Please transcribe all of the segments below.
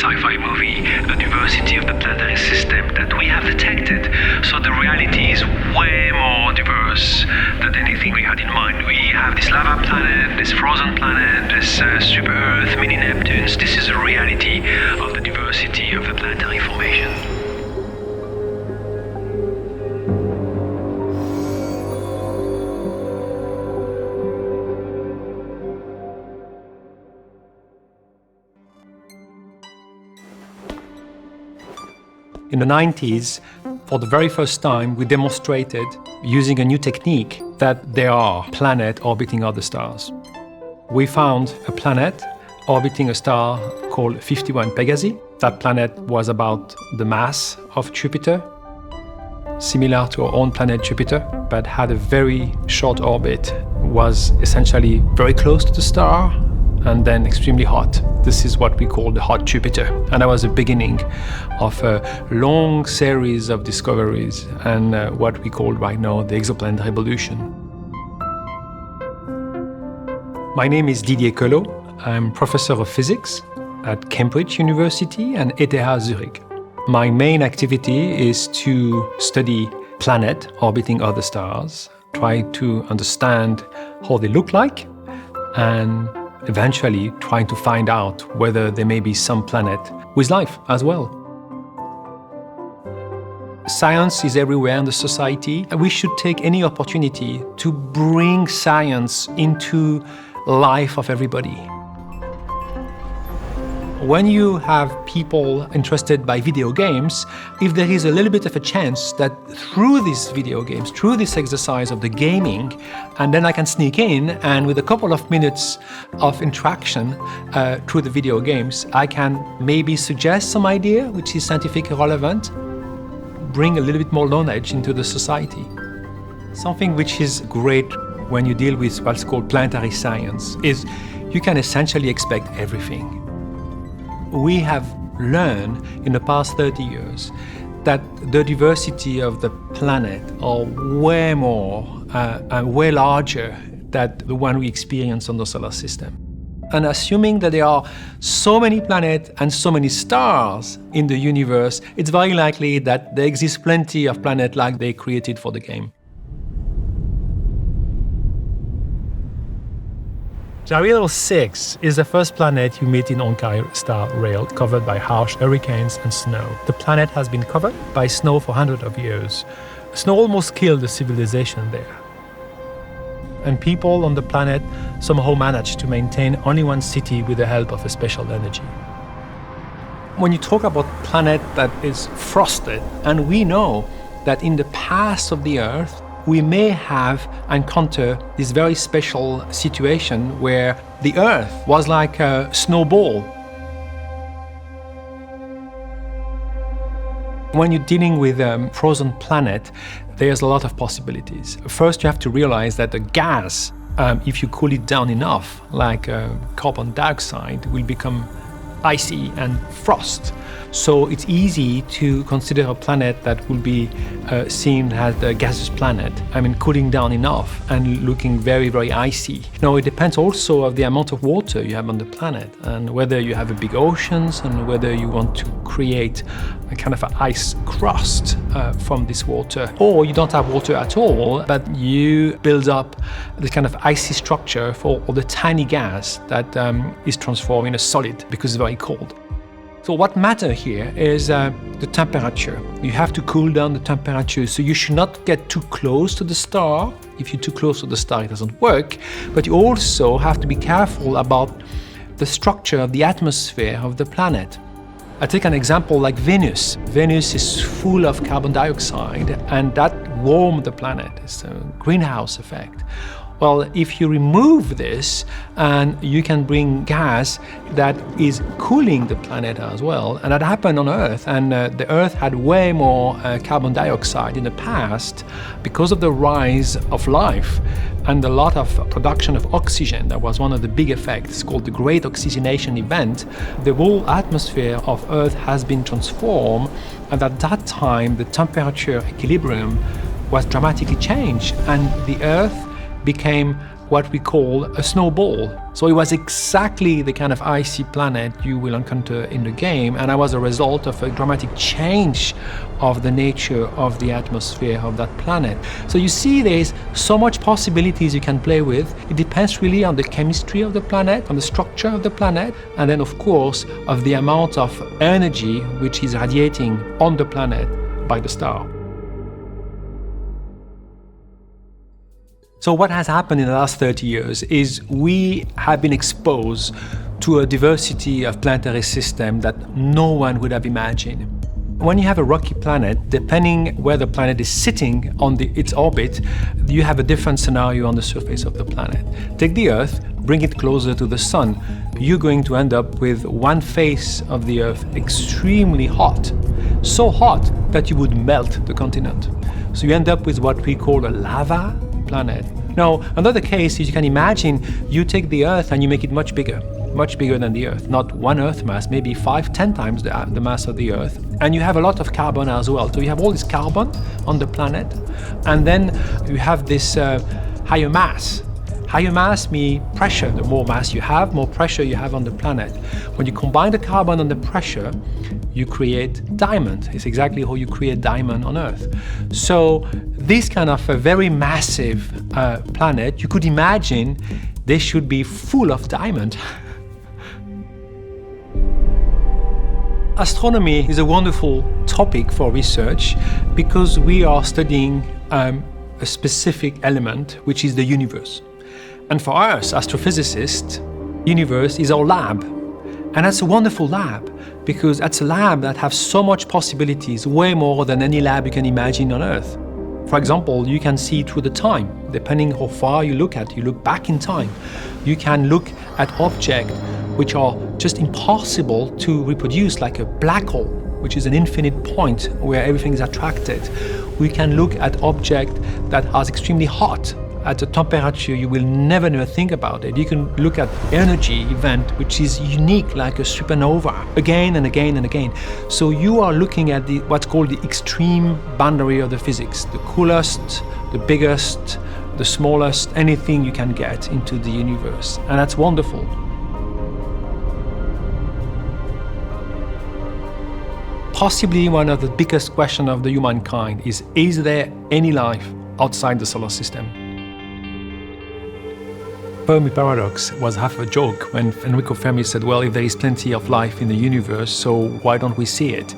sci-fi movie, the diversity of the planetary system that we have detected. So the reality is way more diverse than anything we had in mind. We have this lava planet, this frozen planet, this super Earth, mini Neptunes. This is the reality of the diversity of the planetary formation. In the 90s, for the very first time, we demonstrated, using a new technique, that there are planets orbiting other stars. We found a planet orbiting a star called 51 Pegasi. That planet was about the mass of Jupiter, similar to our own planet Jupiter, but had a very short orbit, was essentially very close to the star, and then extremely hot. This is what we call the hot Jupiter. And that was the beginning of a long series of discoveries and what we call right now the exoplanet revolution. My name is Didier Queloz. I'm professor of physics at Cambridge University and ETH Zurich. My main activity is to study planets orbiting other stars, try to understand how they look like, and eventually trying to find out whether there may be some planet with life as well. Science is everywhere in the society, and we should take any opportunity to bring science into life of everybody. When you have people interested by video games, if there is a little bit of a chance that through these video games, through this exercise of the gaming, and then I can sneak in and with a couple of minutes of interaction through the video games, I can maybe suggest some idea which is scientifically relevant, bring a little bit more knowledge into the society. Something which is great when you deal with what's called planetary science is you can essentially expect everything. We have learned in the past 30 years that the diversity of the planet are way more and way larger than the one we experience on the solar system. And assuming that there are so many planets and so many stars in the universe, it's very likely that there exists plenty of planets like they created for the game. Jarillo 6 is the first planet you meet in Onkai star rail, covered by harsh hurricanes and snow. The planet has been covered by snow for hundreds of years. Snow almost killed the civilization there. And people on the planet somehow managed to maintain only one city with the help of a special energy. When you talk about a planet that is frosted, and we know that in the past of the Earth, we may have encountered this very special situation where the Earth was like a snowball. When you're dealing with a frozen planet, there's a lot of possibilities. First, you have to realize that the gas, if you cool it down enough, like carbon dioxide, will become icy and frost. So it's easy to consider a planet that will be seen as a gaseous planet. I mean, cooling down enough and looking very, very icy. Now, it depends also of the amount of water you have on the planet and whether you have a big oceans and whether you want to create a kind of an ice crust from this water. Or you don't have water at all, but you build up this kind of icy structure for all the tiny gas that is transformed in a solid because it's very cold. So what matters here is the temperature. You have to cool down the temperature, so you should not get too close to the star. If you're too close to the star, it doesn't work. But you also have to be careful about the structure of the atmosphere of the planet. I take an example like Venus. Venus is full of carbon dioxide, and that warms the planet. It's a greenhouse effect. Well, if you remove this, and you can bring gas that is cooling the planet as well, and that happened on Earth, and the Earth had way more carbon dioxide in the past because of the rise of life and a lot of production of oxygen. That was one of the big effects called the Great Oxygenation Event. The whole atmosphere of Earth has been transformed, and at that time the temperature equilibrium was dramatically changed, and the Earth became what we call a snowball. So it was exactly the kind of icy planet you will encounter in the game, and that was a result of a dramatic change of the nature of the atmosphere of that planet. So you see there's so much possibilities you can play with. It depends really on the chemistry of the planet, on the structure of the planet, and then of course of the amount of energy which is radiating on the planet by the star. So what has happened in the last 30 years is we have been exposed to a diversity of planetary systems that no one would have imagined. When you have a rocky planet, depending where the planet is sitting on its orbit, you have a different scenario on the surface of the planet. Take the Earth, bring it closer to the Sun, you're going to end up with one face of the Earth extremely hot, so hot that you would melt the continent. So you end up with what we call a lava planet. Now, another case is you can imagine you take the Earth and you make it much bigger than the Earth. Not one Earth mass, maybe 5-10 times the mass of the Earth. And you have a lot of carbon as well. So you have all this carbon on the planet, and then you have this higher mass. Higher mass means pressure. The more mass you have, more pressure you have on the planet. When you combine the carbon and the pressure, you create diamond. It's exactly how you create diamond on Earth. So this kind of a very massive planet, you could imagine they should be full of diamond. Astronomy is a wonderful topic for research because we are studying a specific element, which is the universe. And for us, astrophysicists, universe is our lab. And that's a wonderful lab because that's a lab that has so much possibilities, way more than any lab you can imagine on Earth. For example, you can see through the time, depending how far you look at. You look back in time. You can look at objects which are just impossible to reproduce, like a black hole, which is an infinite point where everything is attracted. We can look at objects that are extremely hot, at a temperature you will never think about it. You can look at energy event which is unique, like a supernova, again and again and again. So you are looking at what's called the extreme boundary of the physics, the coolest, the biggest, the smallest, anything you can get into the universe. And that's wonderful. Possibly one of the biggest questions of the humankind is there any life outside the solar system? Fermi paradox was half a joke when Enrico Fermi said, well, if there is plenty of life in the universe, so why don't we see it?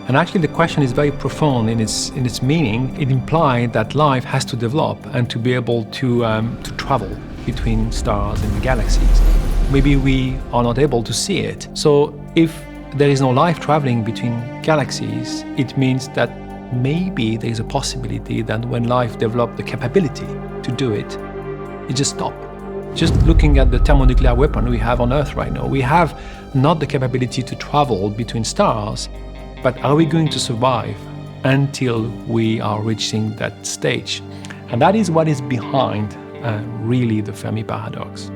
And actually the question is very profound in its meaning. It implied that life has to develop and to be able to travel between stars and galaxies. Maybe we are not able to see it. So if there is no life traveling between galaxies, it means that maybe there is a possibility that when life develops the capability to do it, it just stops. Just looking at the thermonuclear weapon we have on Earth right now, we have not the capability to travel between stars, but are we going to survive until we are reaching that stage? And that is what is behind really the Fermi paradox.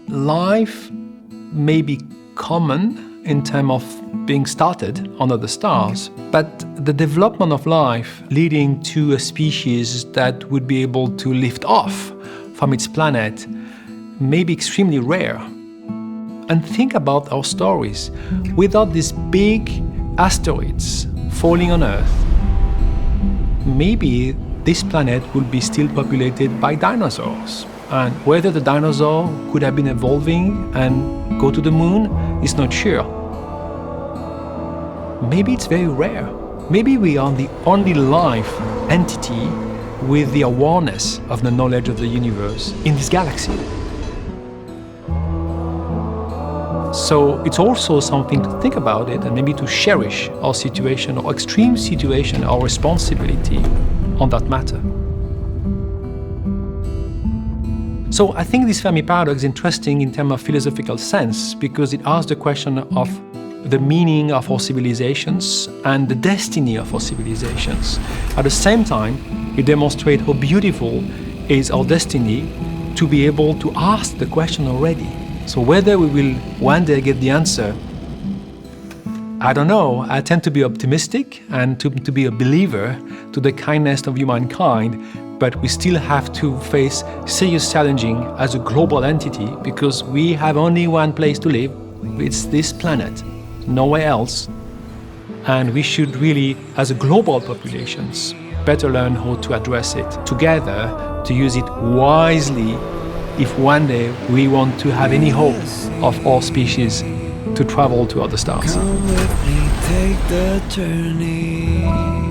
Life may be common in terms of being started on other stars, but the development of life leading to a species that would be able to lift off from its planet may be extremely rare. And think about our stories. Without these big asteroids falling on Earth, maybe this planet would be still populated by dinosaurs. And whether the dinosaur could have been evolving and go to the moon is not sure. Maybe it's very rare. Maybe we are the only life entity with the awareness of the knowledge of the universe in this galaxy. So it's also something to think about it and maybe to cherish our situation, our extreme situation, our responsibility on that matter. So I think this Fermi paradox is interesting in terms of philosophical sense because it asks the question of the meaning of our civilizations and the destiny of our civilizations. At the same time, it demonstrates how beautiful is our destiny to be able to ask the question already. So whether we will one day get the answer, I don't know. I tend to be optimistic and to be a believer to the kindness of humankind, but we still have to face serious challenging as a global entity because we have only one place to live. It's this planet, nowhere else. And we should really, as a global populations, better learn how to address it together, to use it wisely if one day we want to have any hope of our species to travel to other stars. Come with me, take the journey.